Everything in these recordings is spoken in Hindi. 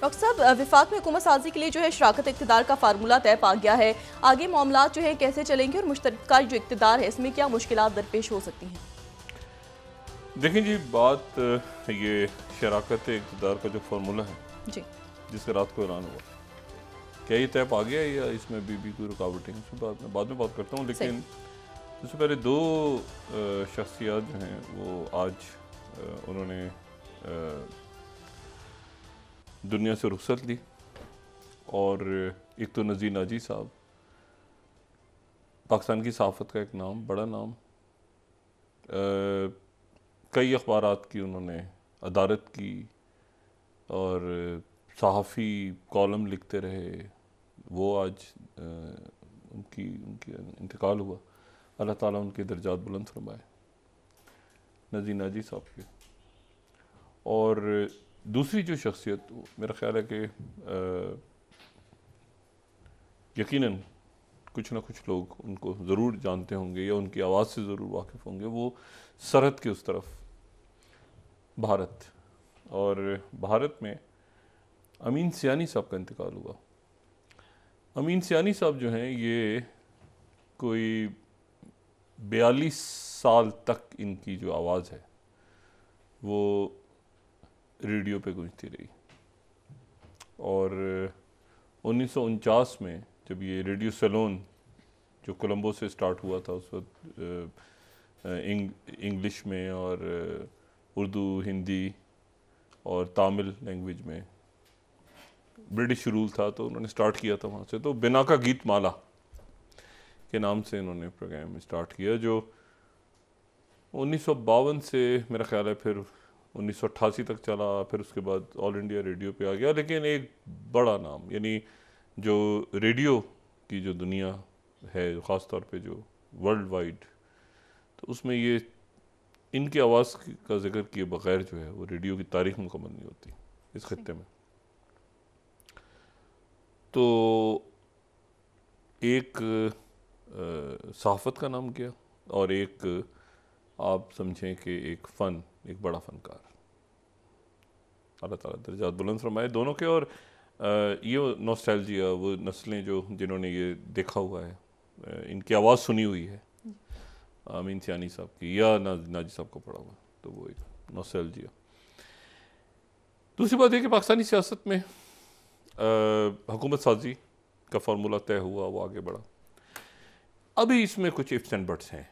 डॉक्टर साहब, विफाक में हुकूमत साजी के लिए जो है शराकत इक़्तिदार का फार्मूला तय पा गया है। आगे मामला जो है कैसे चलेंगे और मुश्तरका जो इक़्तिदार है इसमें क्या मुश्किलात दरपेश हो सकती हैं? देखें जी, बात ये शराकत इक़्तिदार का जो फार्मूला है जी, जिसका रात को ऐलान हुआ, क्या ये तय पा गया है या इसमें भी कोई रुकावटें हैं, उसके बाद में बात करता हूँ। लेकिन सबसे पहले दो शख्सियात जो हैं वो आज उन्होंने दुनिया से रुखसत ली। और एक तो नज़ीर नाजी साहब, पाकिस्तान की सहाफ़त का एक नाम, बड़ा नाम, कई अखबारात की उन्होंने अदारत की और सहाफ़ी कॉलम लिखते रहे। वो आज उनकी इंतकाल हुआ। अल्लाह ताला उनके दर्जात बुलंद फरमाए, नज़ीर नाजी साहब के। और दूसरी जो शख्सियत, मेरा ख्याल है कि यकीनन कुछ ना कुछ लोग उनको ज़रूर जानते होंगे या उनकी आवाज़ से ज़रूर वाकिफ़ होंगे, वो सरहद के उस तरफ भारत। और भारत में अमीन सियानी साहब का इंतकाल हुआ। अमीन सियानी साहब जो हैं ये कोई 42 साल तक इनकी जो आवाज़ है वो रेडियो पे गूंजती रही। और 1949 में जब ये रेडियो सेलोन जो कोलंबो से स्टार्ट हुआ था, उस वक्त इंग्लिश में और उर्दू, हिंदी और तामिल लैंग्वेज में ब्रिटिश रूल था, तो उन्होंने स्टार्ट किया था वहाँ से। तो बिना का गीत माला के नाम से इन्होंने प्रोग्राम स्टार्ट किया, जो 1952 से मेरा ख्याल है फिर 1988 तक चला। फिर उसके बाद ऑल इंडिया रेडियो पे आ गया। लेकिन एक बड़ा नाम, यानी जो रेडियो की जो दुनिया है, ख़ास तौर पे जो वर्ल्ड वाइड, तो उसमें ये इनकी आवाज़ का जिक्र किए बगैर जो है वो रेडियो की तारीख मुकम्मल नहीं होती इस खत्ते में। तो एक सहाफ़त का नाम किया और एक आप समझें कि एक फ़न, एक बड़ा फ़नकार। अल्लाह ताला दर्जात बुलंद फरमाए दोनों के। और ये नॉस्टैल्जिया, वो नस्लें जो जिन्होंने ये देखा हुआ है, इनकी आवाज़ सुनी हुई है अमीन सियानी साहब की या नाजी साहब को पढ़ा हुआ, तो वो एक नॉस्टैल्जिया। दूसरी बात है कि पाकिस्तानी सियासत में हुकूमत साजी का फार्मूला तय हुआ, वो आगे बढ़ा। अभी इसमें कुछ इफ्स एंड बट्स हैं।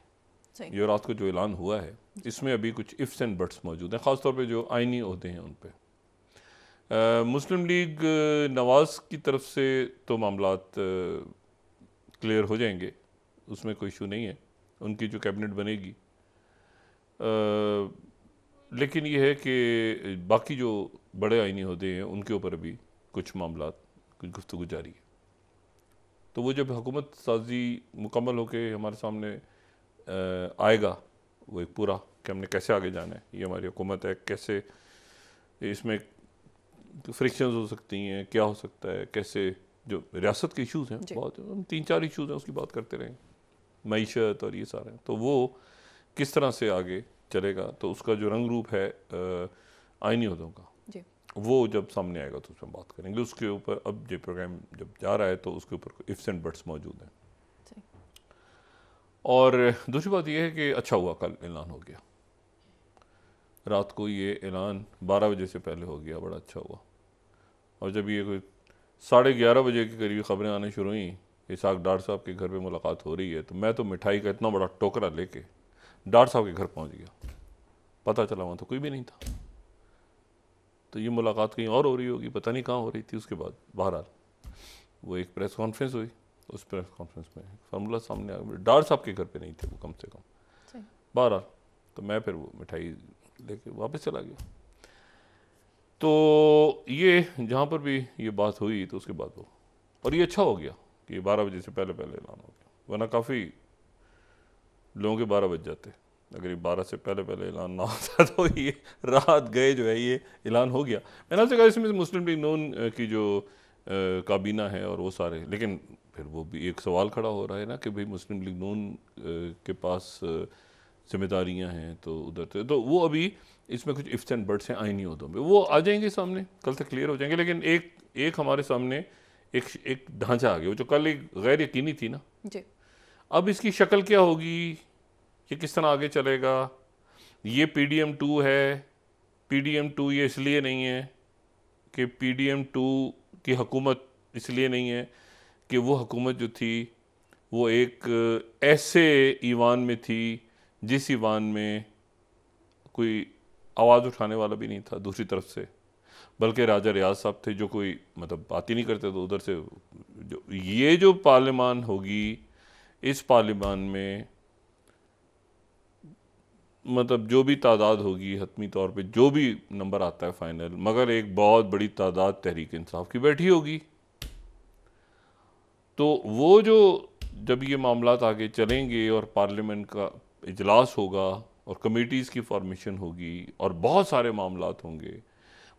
ये रात को जो ऐलान हुआ है इसमें अभी कुछ इफ्स एंड बट्स मौजूद हैं, ख़ासतौर पे जो आइनी ओहदे हैं उन पे। मुस्लिम लीग नवाज़ की तरफ से तो मामलात क्लियर हो जाएंगे, उसमें कोई इशू नहीं है, उनकी जो कैबिनेट बनेगी। लेकिन ये है कि बाकी जो बड़े आइनी ओहदे हैं उनके ऊपर अभी कुछ मामलात, कुछ गुफ्तगू जारी है। तो वो जब हुकूमत साजी मुकम्मल होकर हमारे सामने आएगा, वो एक पूरा कि हमने कैसे आगे जाना है, ये हमारी हुकूमत है, कैसे इसमें फ्रिक्शंस हो सकती हैं, क्या हो सकता है, कैसे जो रियासत के इश्यूज़ हैं, बहुत हम 3-4 इश्यूज़ हैं उसकी बात करते रहेंगे, मईशत और ये सारे, तो वो किस तरह से आगे चलेगा। तो उसका जो रंग रूप है आइनी ओहदों का, वो जब सामने आएगा तो उसमें बात करेंगे। उसके ऊपर अब ये प्रोग्राम जब जा रहा है तो उसके ऊपर इफ्स एंड बट्स मौजूद हैं। और दूसरी बात यह है कि अच्छा हुआ कल ऐलान हो गया, रात को ये ऐलान 12 बजे से पहले हो गया, बड़ा अच्छा हुआ। और जब ये कोई 11:30 बजे के करीब ख़बरें आने शुरू हुई, इसाक डार साहब के घर पे मुलाकात हो रही है, तो मैं तो मिठाई का इतना बड़ा टोकरा लेके डार साहब के घर पहुंच गया। पता चला वहाँ तो कोई भी नहीं था, तो ये मुलाकात कहीं और हो रही होगी, पता नहीं कहाँ हो रही थी। उसके बाद बहरहाल वो एक प्रेस कॉन्फ्रेंस हुई, उस प्रेस कॉन्फ्रेंस में फार्मूला सामने आ गया। डार साहब के घर पे नहीं थे वो कम से कम। बहरहाल तो मैं फिर वो मिठाई लेके वापस चला गया। तो ये जहाँ पर भी ये बात हुई तो उसके बाद वो, और ये अच्छा हो गया कि 12 बजे से पहले पहले ऐलान हो गया, वरना काफ़ी लोगों के 12 बज जाते अगर ये 12 से पहले पहले ऐलान ना होता। तो ये रात गए जो है ये ऐलान हो गया। मैंने आपसे कहा इसमें मुस्लिम लीग नून की जो काबीना है और वो सारे, लेकिन फिर वो भी एक सवाल खड़ा हो रहा है ना कि भाई मुस्लिम लीग नून के पास जिम्मेदारियां हैं, तो उधर से तो वो अभी इसमें कुछ इफ्स एंड बट्स हैं आईनी उहदों में, वो आ जाएंगे सामने, कल से क्लियर हो जाएंगे। लेकिन एक हमारे सामने एक ढांचा आ गया, वो जो कल एक गैर यकीनी थी ना, जी। अब इसकी शक्ल क्या होगी, ये किस तरह आगे चलेगा। ये PDM2 है, PDM2 ये इसलिए नहीं है कि PDM2 की हुकूमत इसलिए नहीं है कि वो हुकूमत जो थी वो एक ऐसे ईवान में थी जिस ईवान में कोई आवाज़ उठाने वाला भी नहीं था दूसरी तरफ से, बल्कि राजा रियाज साहब थे जो कोई मतलब बात ही नहीं करते। तो उधर से जो पार्लियामान होगी, इस पार्लियामान में मतलब जो भी तादाद होगी हतमी तौर पे जो भी नंबर आता है फाइनल, मगर एक बहुत बड़ी तादाद तहरीक इंसाफ की बैठी होगी। तो वो जो जब ये मामलात आगे चलेंगे और पार्लियामेंट का इजलास होगा और कमेटीज़ की फॉर्मेशन होगी और बहुत सारे मामलात होंगे,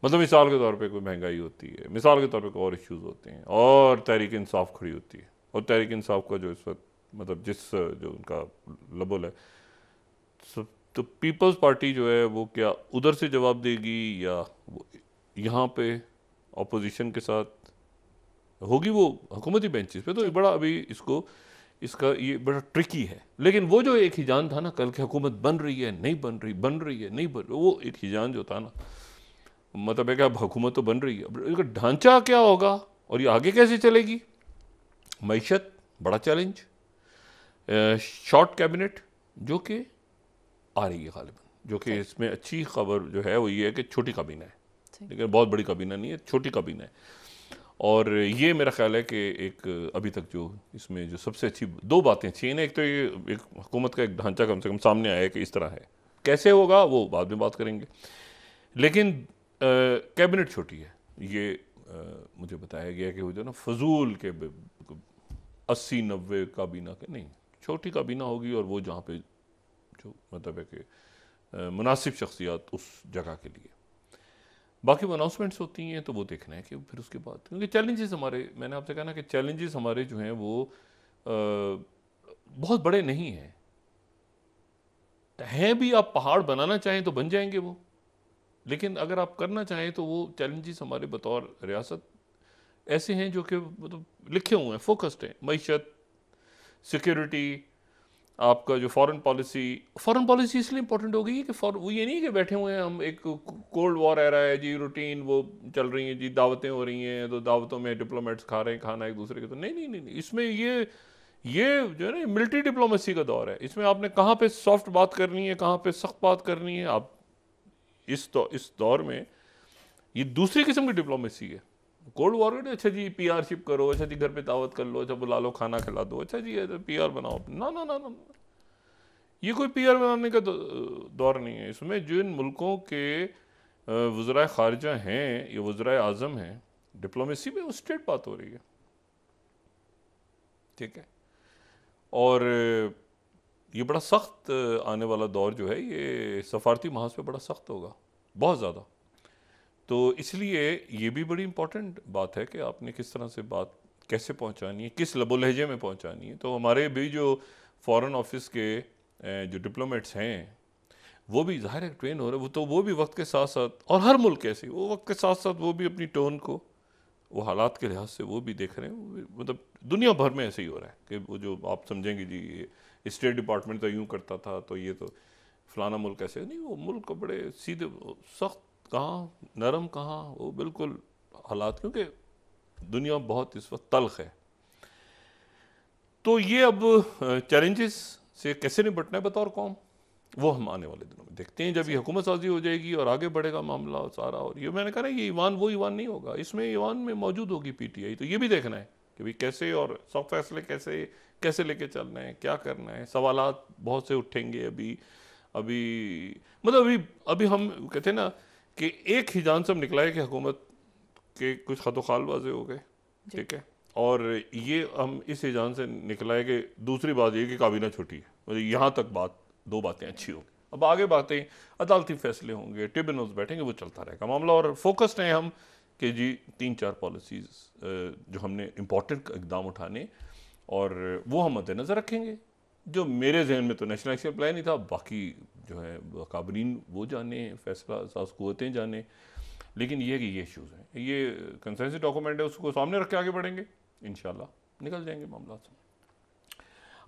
मतलब मिसाल के तौर पे कोई महंगाई होती है, मिसाल के तौर पे कोई और इश्यूज़ होते हैं और तहरीक इंसाफ खड़ी होती है, और तहरीक इंसाफ का जो इस वक्त मतलब जो उनका लबुल है, तो पीपल्स पार्टी जो है वो क्या उधर से जवाब देगी या वो यहाँ पे अपोजिशन के साथ होगी, वो हुकूमती बेंचेस पे। तो बड़ा अभी इसका ये बड़ा ट्रिकी है। लेकिन वो जो एक हिजान था ना कल की, हुकूमत बन रही है नहीं बन रही, बन रही है नहीं बन रही, वो एक हिजान जो था ना, मतलब है कि अब हुकूमत तो बन रही है, अब इसका ढांचा क्या होगा और ये आगे कैसे चलेगी। मईशत बड़ा चैलेंज, शॉर्ट कैबिनेट जो कि आ रही है गालिबन, जो कि इसमें अच्छी खबर जो है वो ये है कि छोटी काबीना है, लेकिन बहुत बड़ी काबीना नहीं है, छोटी काबीना है। और ये मेरा ख्याल है कि एक अभी तक जो इसमें जो सबसे अच्छी दो बातें अच्छी हैं, एक तो ये एक हुकूमत का एक ढांचा कम से कम सामने आया है कि इस तरह है, कैसे होगा वो बाद में बात करेंगे। लेकिन कैबिनेट छोटी है, ये मुझे बताया गया कि वो जो ना फजूल के 80-90 काबीना के नहीं, छोटी काबीना होगी और वो जहाँ पे जो मतलब है कि मुनासिब शख्सियात उस जगह के लिए। बाकी वो अनाउंसमेंट्स होती हैं तो वो देखना है कि फिर उसके बाद, क्योंकि चैलेंजेस हमारे, मैंने आपसे कहा ना कि चैलेंजेस हमारे जो हैं वो बहुत बड़े नहीं हैं भी। आप पहाड़ बनाना चाहें तो बन जाएंगे वो, लेकिन अगर आप करना चाहें तो वो चैलेंजेस हमारे बतौर रियासत ऐसे हैं जो कि मतलब लिखे हुए हैं, फोकस्ड हैं। मईशत, सिक्योरिटी, आपका जो फॉरेन पॉलिसी इसलिए इंपॉर्टेंट हो गई है कि वो ये नहीं कि बैठे हुए हैं हम, एक कोल्ड वॉर आ रहा है जी, रूटीन वो चल रही है जी, दावतें हो रही हैं तो दावतों में डिप्लोमेट्स खा रहे हैं खाना एक दूसरे के, तो नहीं, इसमें ये जो है ना मिलिट्री डिप्लोमेसी का दौर है। इसमें आपने कहाँ पे सॉफ्ट बात करनी है, कहाँ पे सख्त बात करनी है। आप इस दौर में ये दूसरी किस्म की डिप्लोमेसी है। कोल्ड वॉर में अच्छा जी PR शिप करो, अच्छा जी घर पे दावत कर लो, अच्छा बुला लो, खाना खिला दो, अच्छा जी PR बनाओ, ना, ये कोई PR बनाने का दौर नहीं है। इसमें जिन मुल्कों के वज़राए ख़ारिजा हैं या वज़राए आज़म हैं, डिप्लोमेसी में वो स्ट्रेट बात हो रही है, ठीक है। और ये बड़ा सख्त आने वाला दौर जो है ये सफारती महाज पे बड़ा सख्त होगा, बहुत ज़्यादा। तो इसलिए ये भी बड़ी इंपॉर्टेंट बात है कि आपने किस तरह से बात कैसे पहुंचानी है, किस लबो लहजे में पहुंचानी है। तो हमारे भी जो फॉरेन ऑफिस के जो डिप्लोमेट्स हैं वो भी ज़ाहिर है ट्रेन हो रहे हैं, तो वो भी वक्त के साथ साथ, और हर मुल्क ऐसे वो वक्त के साथ साथ वो भी अपनी टोन को वो हालात के लिहाज से वो भी देख रहे हैं। मतलब दुनिया भर में ऐसे ही हो रहा है कि वो जो आप समझेंगे जी स्टेट डिपार्टमेंट तो यूँ करता था तो ये तो फलाना मुल्क ऐसे नहीं, वो मुल्क बड़े सीधे, सख्त कहाँ, नरम कहाँ, वो बिल्कुल हालात, क्योंकि दुनिया बहुत इस वक्त तल्ख है। तो ये अब चैलेंजेस से कैसे निपटना है बतौर कौम, वो हम आने वाले दिनों में देखते हैं, जब ये हुकूमत साजी हो जाएगी और आगे बढ़ेगा मामला सारा। और ये मैंने कहा ना, ये ईवान वो ईवान नहीं होगा, इसमें ईवान में मौजूद होगी PTI। तो ये भी देखना है कि भाई कैसे और सब फैसले कैसे लेके चलना है, क्या करना है। सवालात बहुत से उठेंगे अभी मतलब अभी हम कहते हैं ना कि एक ही जान से हम निकला है कि हुकूमत के कुछ खतोखाल वाजे हो गए, ठीक है। और ये हम इस हिजान से निकला है कि दूसरी बात ये कि काबीना छोटी है, मतलब यहाँ तक दो बातें अच्छी होंगी। अब आगे बातें अदालती फैसले होंगे, ट्रिब्यूनल्स बैठेंगे, वो चलता रहेगा मामला। और फोकस्ड हैं हम कि जी 3-4 पॉलिसीज़ जो हमने इम्पोर्टेंट इकदाम उठाने और वो हम मद्देनज़र रखेंगे। जो मेरे जहन में तो नेशनल एक्शन प्लान ही था, बाकी जो है काबरीन वो जाने, फैसला साज कुव्वतें जाने। लेकिन ये है कि ये इश्यूज़ हैं, ये कंसेंसस डॉक्यूमेंट है, उसको सामने रख के आगे बढ़ेंगे, इंशाल्लाह निकल जाएंगे मामला से।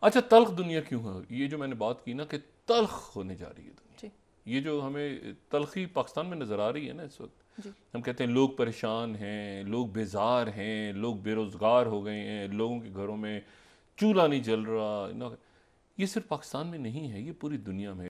अच्छा, तल्ख दुनिया क्यों है? ये जो मैंने बात की ना कि तल्ख होने जा रही है दुनिया, ये जो हमें तल्खी पाकिस्तान में नज़र आ रही है ना इस वक्त, हम कहते हैं लोग परेशान हैं, लोग बेजार हैं, लोग बेरोज़गार हो गए हैं, लोगों के घरों में चूल्हा नहीं जल रहा, ये सिर्फ पाकिस्तान में नहीं है, ये पूरी दुनिया में।